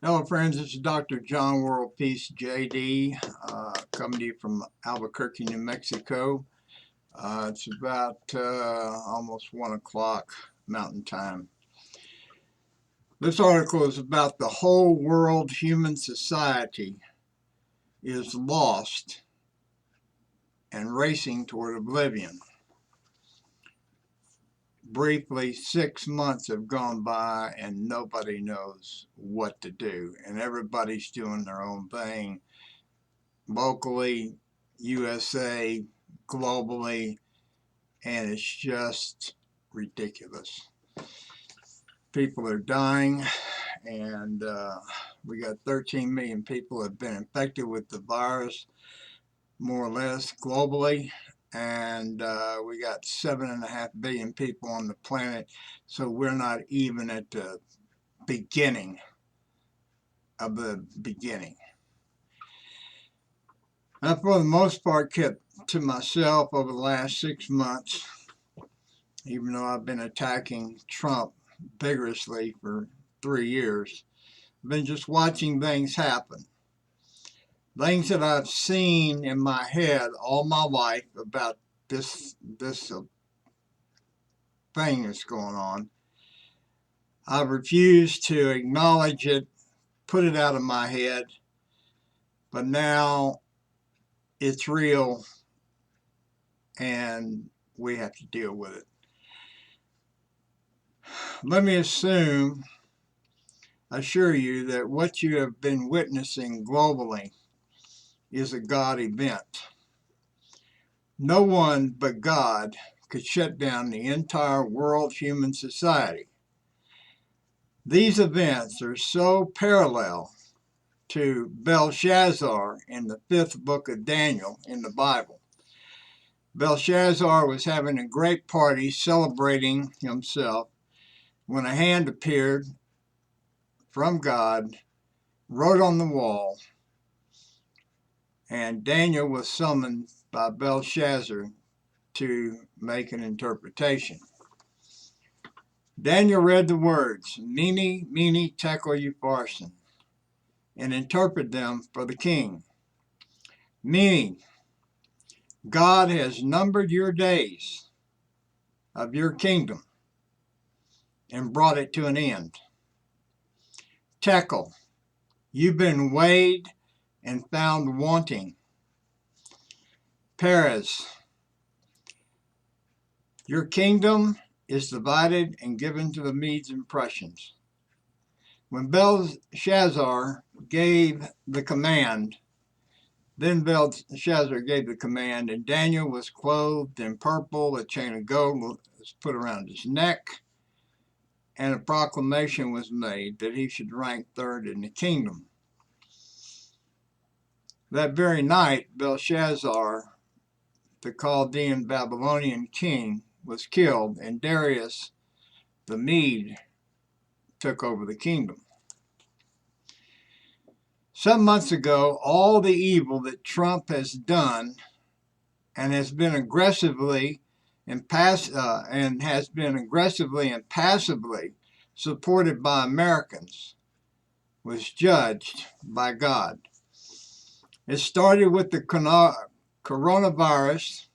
Hello friends, this is Dr. John World Peace JD, coming to you from Albuquerque, New Mexico. It's about almost 1 o'clock Mountain Time. This article is about the whole world human society is lost and racing toward oblivion. Briefly, 6 months have gone by and nobody knows what to do, and everybody's doing their own thing. Locally, USA, globally, and it's just ridiculous. People are dying, and we got 13 million people have been infected with the virus, more or less, globally, and we got 7.5 billion people on the planet, so we're not even at the beginning of the beginning. I, for the most part, kept to myself over the last 6 months, even though I've been attacking Trump vigorously for 3 years. I've been just watching things happen. Things that I've seen in my head all my life about this thing that's going on. I've refused to acknowledge it, put it out of my head, but now it's real and we have to deal with it. Let me assure you that what you have been witnessing globally is a God event. No one but God could shut down the entire world human society. These events are so parallel to Belshazzar in the 5th book of Daniel in the Bible. Belshazzar was having a great party celebrating himself when a hand appeared from God, wrote on the wall, and Daniel was summoned by Belshazzar to make an interpretation. Daniel read the words, MENE, MENE, TEKEL, UPHARSIN, and interpreted them for the king. Meaning, God has numbered your days of your kingdom and brought it to an end. TEKEL, you've been weighed and found wanting. Peres, your kingdom is divided and given to the Medes and Persians. When Belshazzar gave the command, and Daniel was clothed in purple, a chain of gold was put around his neck, and a proclamation was made that he should rank third in the kingdom. That very night, Belshazzar, the Chaldean Babylonian king, was killed, and Darius the Mede took over the kingdom. Some months ago, all the evil that Trump has done and has been aggressively and passively supported by Americans was judged by God. It started with the coronavirus,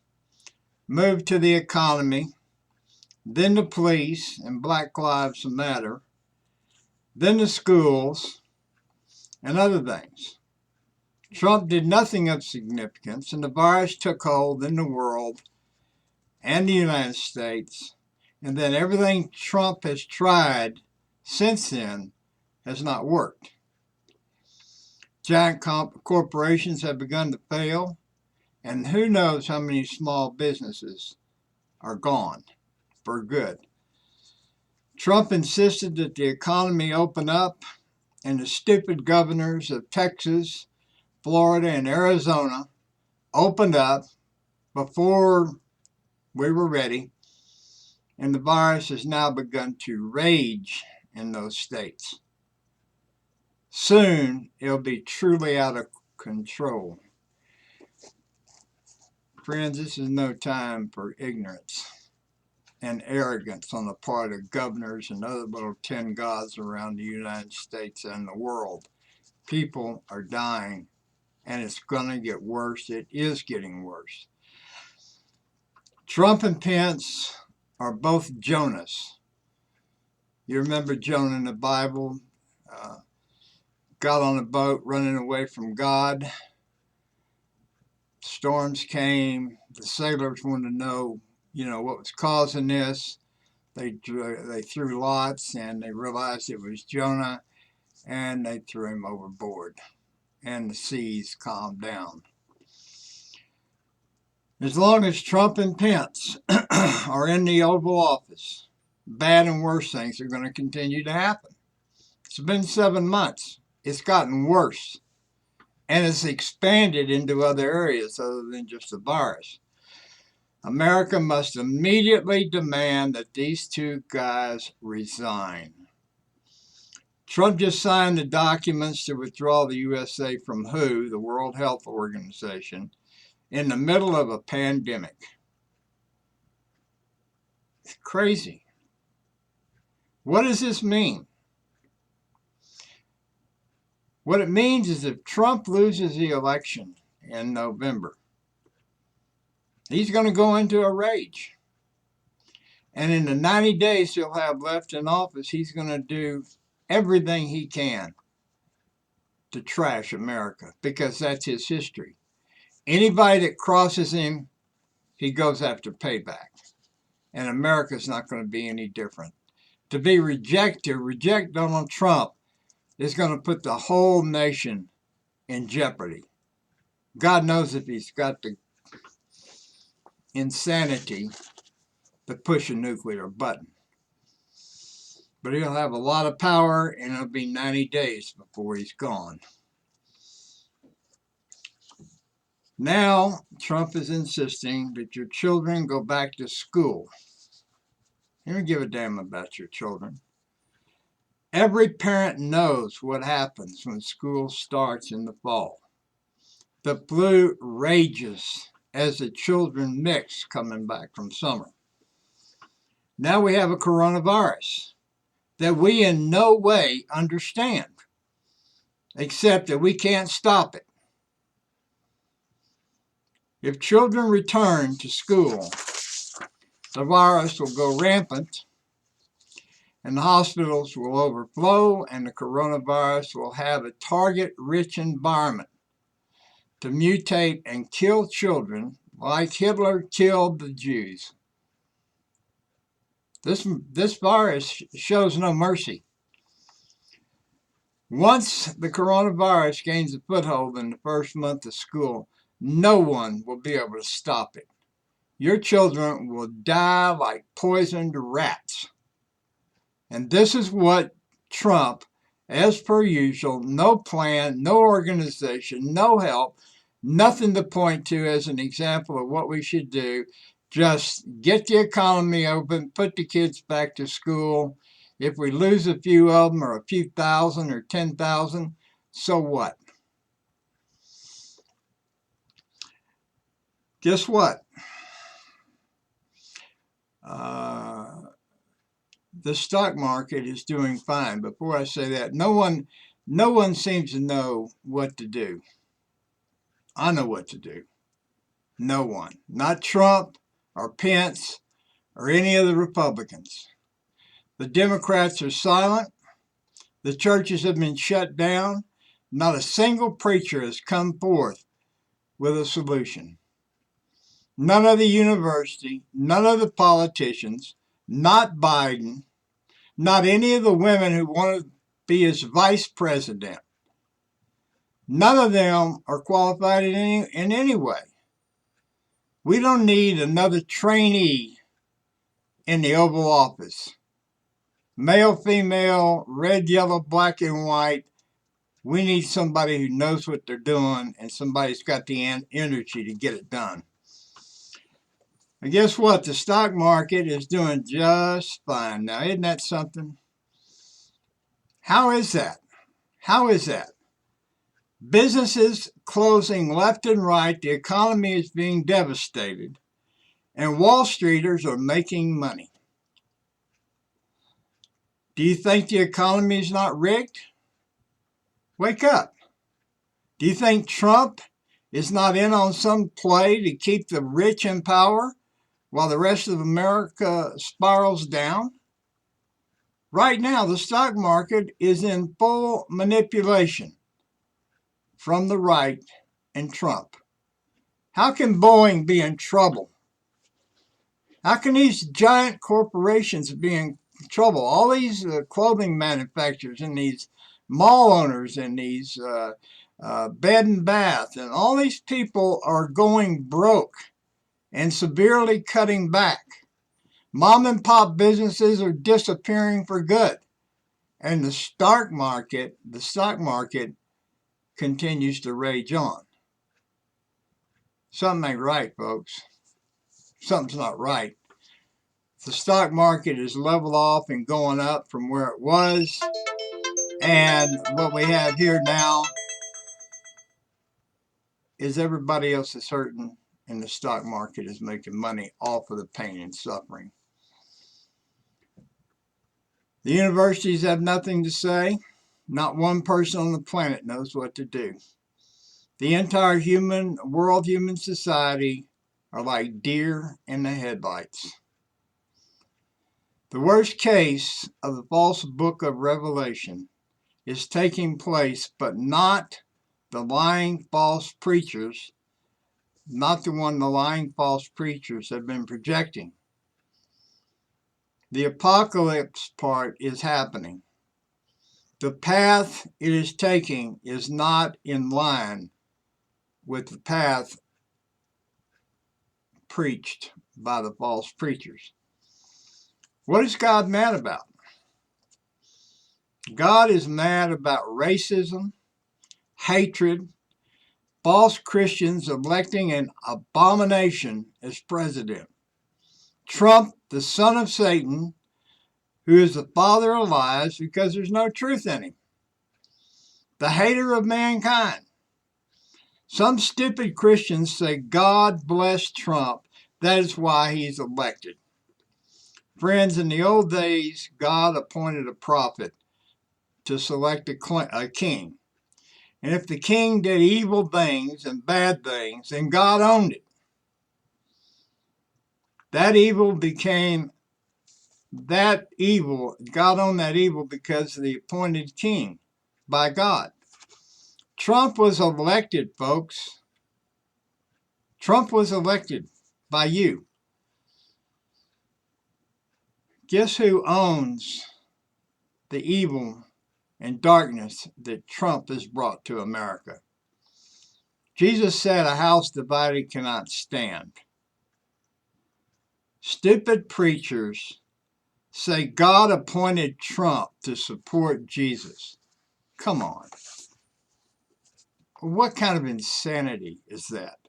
moved to the economy, then the police and Black Lives Matter, then the schools, and other things. Trump did nothing of significance, and the virus took hold in the world and the United States, and then everything Trump has tried since then has not worked. Giant corporations have begun to fail, and who knows how many small businesses are gone for good. Trump insisted that the economy open up, and the stupid governors of Texas, Florida, and Arizona opened up before we were ready, and the virus has now begun to rage in those states. Soon, it'll be truly out of control. Friends, this is no time for ignorance. and arrogance on the part of governors and other little 10 gods around the United States and the world. People are dying, and it's going to get worse. It is getting worse. Trump and Pence are both Jonas. You remember Jonah in the Bible? Got on a boat running away from God. Storms came. The sailors wanted to know, what was causing this. They threw lots, and they realized it was Jonah, and they threw him overboard, and the seas calmed down. As long as Trump and Pence are in the Oval Office, bad and worse things are going to continue to happen. It's been 7 months. It's gotten worse, and it's expanded into other areas other than just the virus. America must immediately demand that these two guys resign. Trump just signed the documents to withdraw the USA from WHO, the World Health Organization, in the middle of a pandemic. It's crazy. What does this mean? What it means is if Trump loses the election in November, he's going to go into a rage. And in the 90 days he'll have left in office, he's going to do everything he can to trash America, because that's his history. Anybody that crosses him, he goes after payback. And America's not going to be any different. To reject Donald Trump is going to put the whole nation in jeopardy. God knows if he's got the insanity to push a nuclear button. But he'll have a lot of power, and it'll be 90 days before he's gone. Now, Trump is insisting that your children go back to school. You don't give a damn about your children. Every parent knows what happens when school starts in the fall. The flu rages as the children mix coming back from summer. Now we have a coronavirus that we in no way understand, except that we can't stop it. If children return to school, the virus will go rampant, and the hospitals will overflow, and the coronavirus will have a target-rich environment to mutate and kill children like Hitler killed the Jews. This virus shows no mercy. Once the coronavirus gains a foothold in the first month of school, no one will be able to stop it. Your children will die like poisoned rats. And this is what Trump, as per usual, no plan, no organization, no help, nothing to point to as an example of what we should do. Just get the economy open, put the kids back to school. If we lose a few of them, or a few thousand, or 10,000, so what? Guess what? The stock market is doing fine. Before I say that, no one seems to know what to do. I know what to do. No one. Not Trump or Pence or any of the Republicans. The Democrats are silent. The churches have been shut down. Not a single preacher has come forth with a solution. None of the university, none of the politicians, not Biden, not any of the women who want to be his vice president. None of them are qualified in any way. We don't need another trainee in the Oval Office. Male, female, red, yellow, black, and white. We need somebody who knows what they're doing, and somebody's got the energy to get it done. And guess what? The stock market is doing just fine. Now, isn't that something? How is that? How is that? Businesses closing left and right. The economy is being devastated. and Wall Streeters are making money. Do you think the economy is not rigged? Wake up. Do you think Trump is not in on some play to keep the rich in power while the rest of America spirals down? Right now, the stock market is in full manipulation from the right and Trump. How can Boeing be in trouble? How can these giant corporations be in trouble? All these clothing manufacturers and these mall owners and these bed and bath and all these people are going broke and severely cutting back. Mom and pop businesses are disappearing for good. And the stock market continues to rage on. Something ain't right, folks. Something's not right. The stock market is leveled off and going up from where it was. And what we have here now is everybody else is hurting and the stock market is making money off of the pain and suffering. The universities have nothing to say. Not one person on the planet knows what to do. The entire human society are like deer in the headlights. The worst case of the false book of Revelation is taking place, but not the lying false preachers, not the one the lying false preachers have been projecting. The apocalypse part is happening. The path it is taking is not in line with the path preached by the false preachers. What is God mad about? God is mad about racism, hatred, false Christians electing an abomination as president. Trump, the son of Satan, who is the father of lies because there's no truth in him. The hater of mankind. Some stupid Christians say God bless Trump. That is why he's elected. Friends, in the old days, God appointed a prophet to select a king. And if the king did evil things and bad things, then God owned it. God owned that evil because of the appointed king by God. Trump was elected, folks. Trump was elected by you. Guess who owns the evil and darkness that Trump has brought to America? Jesus said a house divided cannot stand. Stupid preachers say God appointed Trump to support Jesus. Come on. What kind of insanity is that?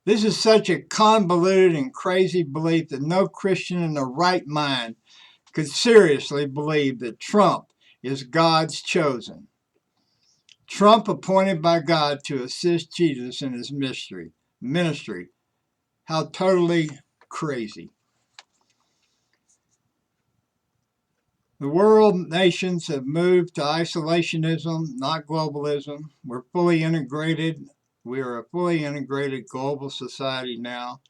This is such a convoluted and crazy belief that no Christian in their right mind could seriously believe that Trump is God's chosen. Trump appointed by God to assist Jesus in his ministry. How totally crazy. The world nations have moved to isolationism, not globalism. We're fully integrated. We are a fully integrated global society now.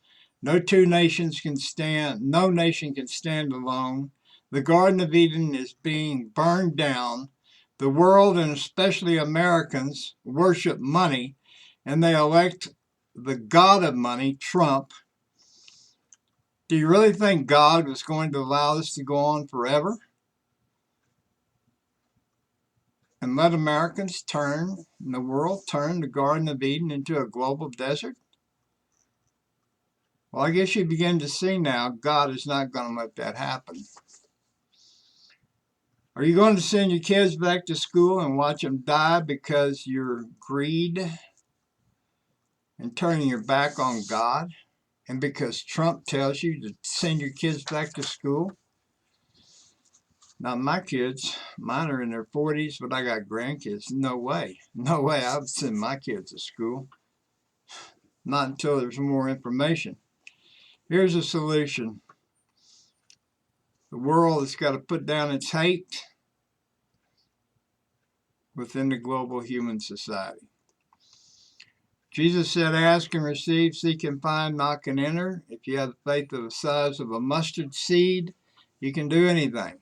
No nation can stand alone. The Garden of Eden is being burned down. The world, and especially Americans, worship money, and they elect the god of money, Trump. Do you really think God was going to allow this to go on forever? And let Americans the world turn the Garden of Eden into a global desert? Well, I guess you begin to see now God is not going to let that happen. Are you going to send your kids back to school and watch them die because you're greed and turning your back on God? And because Trump tells you to send your kids back to school? Not my kids. Mine are in their 40s, but I got grandkids. No way. No way I would send my kids to school. Not until there's more information. Here's a solution. The world has got to put down its hate within the global human society. Jesus said, ask and receive, seek and find, knock and enter. If you have faith of the size of a mustard seed, you can do anything.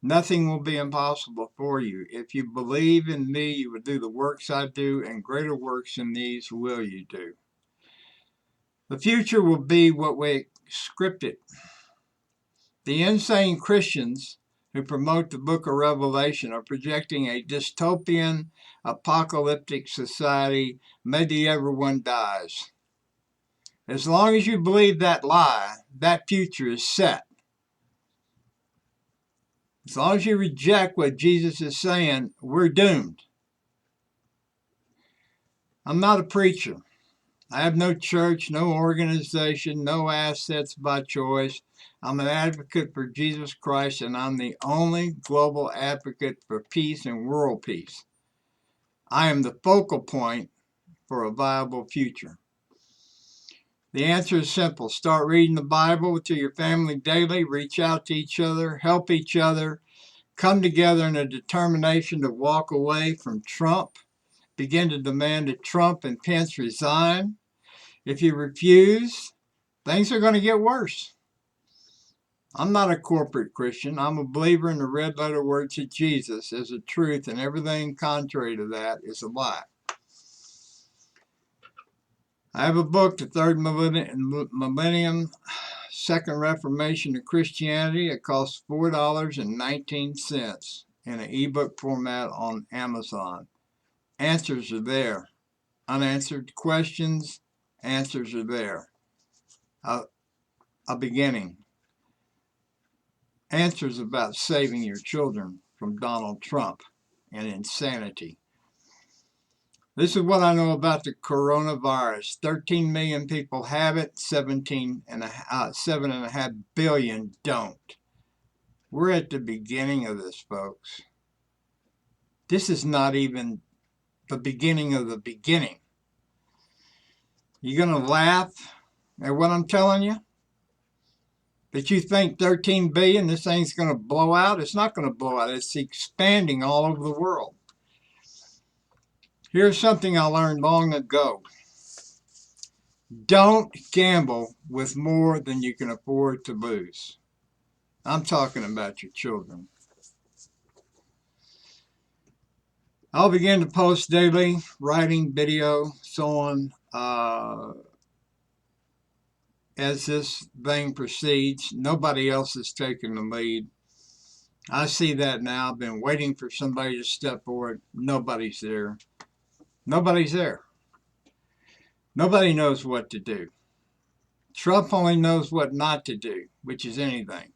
Nothing will be impossible for you. If you believe in me, you will do the works I do, and greater works than these will you do. The future will be what we scripted. The insane Christians who promote the book of Revelation are projecting a dystopian, apocalyptic society. Maybe everyone dies. As long as you believe that lie, that future is set. As long as you reject what Jesus is saying, we're doomed. I'm not a preacher. I have no church, no organization, no assets by choice. I'm an advocate for Jesus Christ, and I'm the only global advocate for peace and world peace. I am the focal point for a viable future. The answer is simple. Start reading the Bible to your family daily. Reach out to each other. Help each other. Come together in a determination to walk away from Trump. Begin to demand that Trump and Pence resign. If you refuse, things are going to get worse. I'm not a corporate Christian. I'm a believer in the red letter words of Jesus as a truth, and everything contrary to that is a lie. I have a book, The Third Millennium, Second Reformation of Christianity. It costs $4.19 in an ebook format on Amazon. Answers are there. Unanswered questions, answers are there. A beginning. Answers about saving your children from Donald Trump and insanity. This is what I know about the coronavirus. 13 million people have it, 7.5 billion don't. We're at the beginning of this, folks. This is not even the beginning of the beginning. You're going to laugh at what I'm telling you? That you think 13 billion, this thing's going to blow out? It's not going to blow out. It's expanding all over the world. Here's something I learned long ago. Don't gamble with more than you can afford to lose. I'm talking about your children. I'll begin to post daily, writing, video, so on, as this thing proceeds. Nobody else is taking the lead. I see that now. I've been waiting for somebody to step forward. Nobody's there. Nobody's there. Nobody knows what to do. Trump only knows what not to do, which is anything.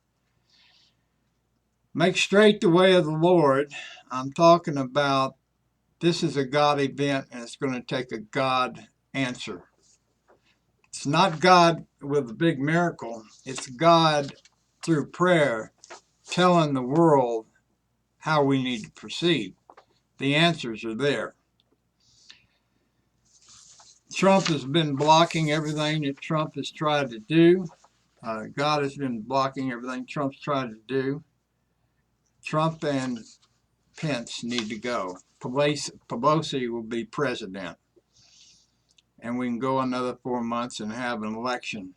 Make straight the way of the Lord. I'm talking about this is a God event, and it's going to take a God answer. It's not God with a big miracle. It's God through prayer telling the world how we need to proceed. The answers are there. Trump has been blocking everything that Trump has tried to do. God has been blocking everything Trump's tried to do. Trump and Pence need to go. Pelosi will be president. And we can go another 4 months and have an election.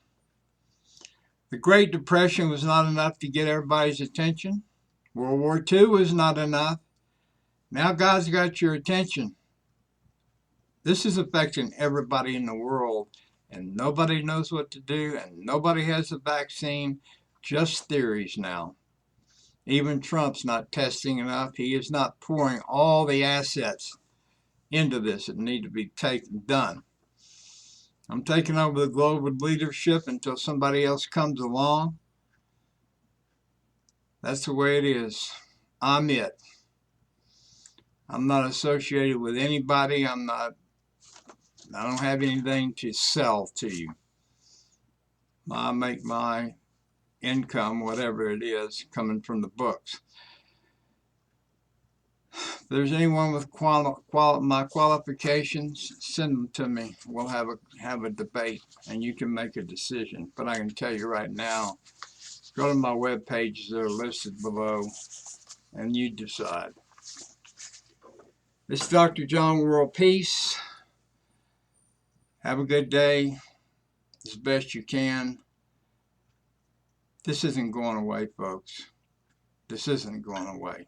The Great Depression was not enough to get everybody's attention. World War II was not enough. Now God's got your attention. This is affecting everybody in the world, and nobody knows what to do, and nobody has a vaccine, just theories now. Even Trump's not testing enough. He is not pouring all the assets into this that need to be done. I'm taking over the global leadership until somebody else comes along. That's the way it is. I'm it. I'm not associated with anybody. I don't have anything to sell to you. I make my income, whatever it is, coming from the books. If there's anyone with my qualifications, send them to me. We'll have a debate, and you can make a decision. But I can tell you right now, go to my web pages that are listed below, and you decide. This is Dr. John, World Peace. Have a good day, as best you can. This isn't going away, folks. This isn't going away.